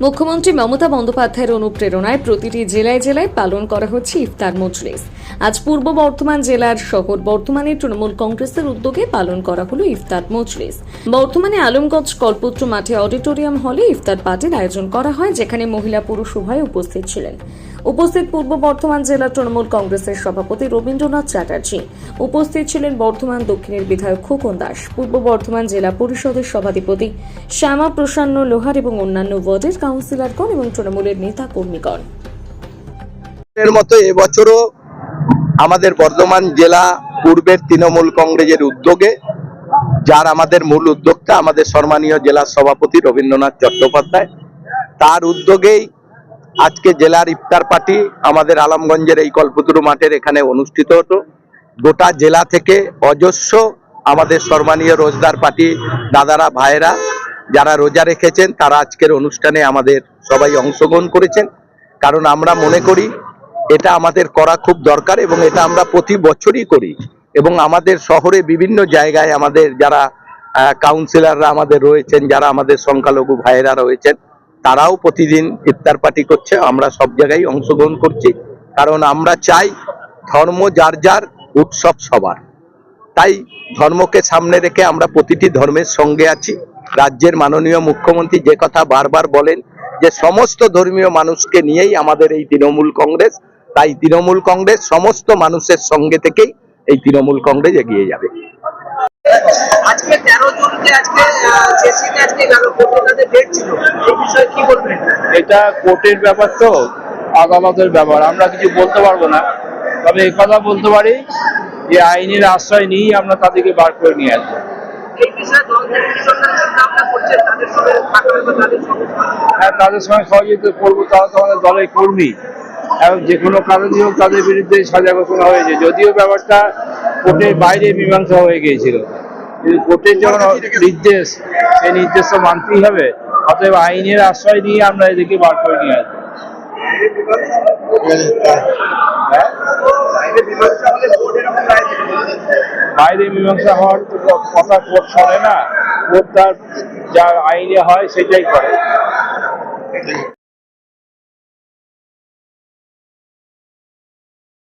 মুখ্যমন্ত্রী মমতা বন্দ্যোপাধ্যায়ের অনুপ্রেরণায় প্রতিটি জেলায় জেলায় পালন করা হচ্ছে ইফতার মজলিস। আজ পূর্ব বর্ধমান জেলার শহর বর্ধমানে তৃণমূল কংগ্রেসের উদ্যোগে পালন করা হলো ইফতার মজলিস। বর্ধমানে আলমগঞ্জ কল্পতরু মাঠে অডিটোরিয়াম হলে ইফতার পার্টির আয়োজন করা হয়, যেখানে মহিলা পুরুষ উভয় উপস্থিত ছিলেন। উপস্থিত পূর্ব বর্ধমান জেলা তৃণমূল কংগ্রেসের সভাপতি রবীন্দ্রনাথ চ্যাটার্জি, উপস্থিত ছিলেন বর্ধমান দক্ষিণের বিধায়ক খোকন দাস, পূর্ব বর্ধমান জেলা পরিষদের সভাধিপতি শ্যামা প্রসন্ন লোহার এবং অন্যান্য ওয়ার্ডের কাউন্সিলরগণ এবং তৃণমূলের নেতা কর্মীগণ। এর মতো এবছরও আমাদের বর্ধমান জেলা পূর্বের তৃণমূল কংগ্রেসের উদ্যোগে, যার আমাদের মূল উদ্যোক্তা আমাদের সম্মানীয় জেলা সভাপতি রবীন্দ্রনাথ চট্টোপাধ্যায়, তার উদ্যোগেই আজকে জেলার ইফতার পার্টি আমাদের আলমগঞ্জের এই কল্পতরু মাঠের এখানে অনুষ্ঠিত হতো। গোটা জেলা থেকে অজস্র আমাদের সম্মানীয় রোজদার পার্টি দাদারা ভাইয়েরা যারা রোজা রেখেছেন, তারা আজকের অনুষ্ঠানে আমাদের সবাই অংশগ্রহণ করেছেন। কারণ আমরা মনে করি এটা আমাদের করা খুব দরকার এবং এটা আমরা প্রতি বছরই করি। এবং আমাদের শহরে বিভিন্ন জায়গায় আমাদের যারা কাউন্সিলররা আমাদের রয়েছেন, যারা আমাদের সংখ্যালঘু ভাইয়েরা রয়েছেন, তারাও প্রতিদিন ইফতার পার্টি করছে। আমরা সব জায়গায় অংশগ্রহণ করছি, কারণ আমরা চাই ধর্ম যার যার, উৎসব সবার। তাই ধর্মকে সামনে রেখে আমরা প্রতিটি ধর্মের সঙ্গে আছি। রাজ্যের মাননীয় মুখ্যমন্ত্রী যে কথা বারবার বলেন যে সমস্ত ধর্মীয় মানুষকে নিয়েই আমাদের এই তৃণমূল কংগ্রেস, তাই তৃণমূল কংগ্রেস সমস্ত মানুষের সঙ্গে থেকেই এই তৃণমূল কংগ্রেস এগিয়ে যাবে। আজকে 13 জুনকে আজকে গেল কোর্টের ডেট ছিল, এই বিষয়ে কি বলবেন? এটা কোর্টের ব্যাপার, তো আদালতের ব্যাপার, আমরা কিছু বলতে পারবো না। তবে এই কথা বলতে পারি যে আইনের আশ্রয় নিয়েই আমরা তাদেরকে বার করে নিয়ে আসবো। এই বিষয়ে দল থেকে কি চিন্তা করছে, তাদের সঙ্গে থাকবে বা তাদের সঙ্গে? হ্যাঁ, তাদের সঙ্গে সহযোগিতা করবো। তারা তো আমাদের দলের কর্মী এবং যে কোনো কারণেই হোক তাদের বিরুদ্ধে সাজা ঘোষণা হয়েছে, যদিও ব্যাপারটা কোর্টের বাইরে মীমাংসা হয়ে গিয়েছিল। কিন্তু কোর্টের যখন নির্দেশ, সেই নির্দেশ তো মানতেই হবে। অতএব আইনের আশ্রয় নিয়ে আমরা এদেরকে বার করে নিয়ে আসবো। বাইরে মীমাংসা হওয়ার তো কথা কোর্ট শোনে না। কোর্ট তার যা আইনে হয় সেটাই করে।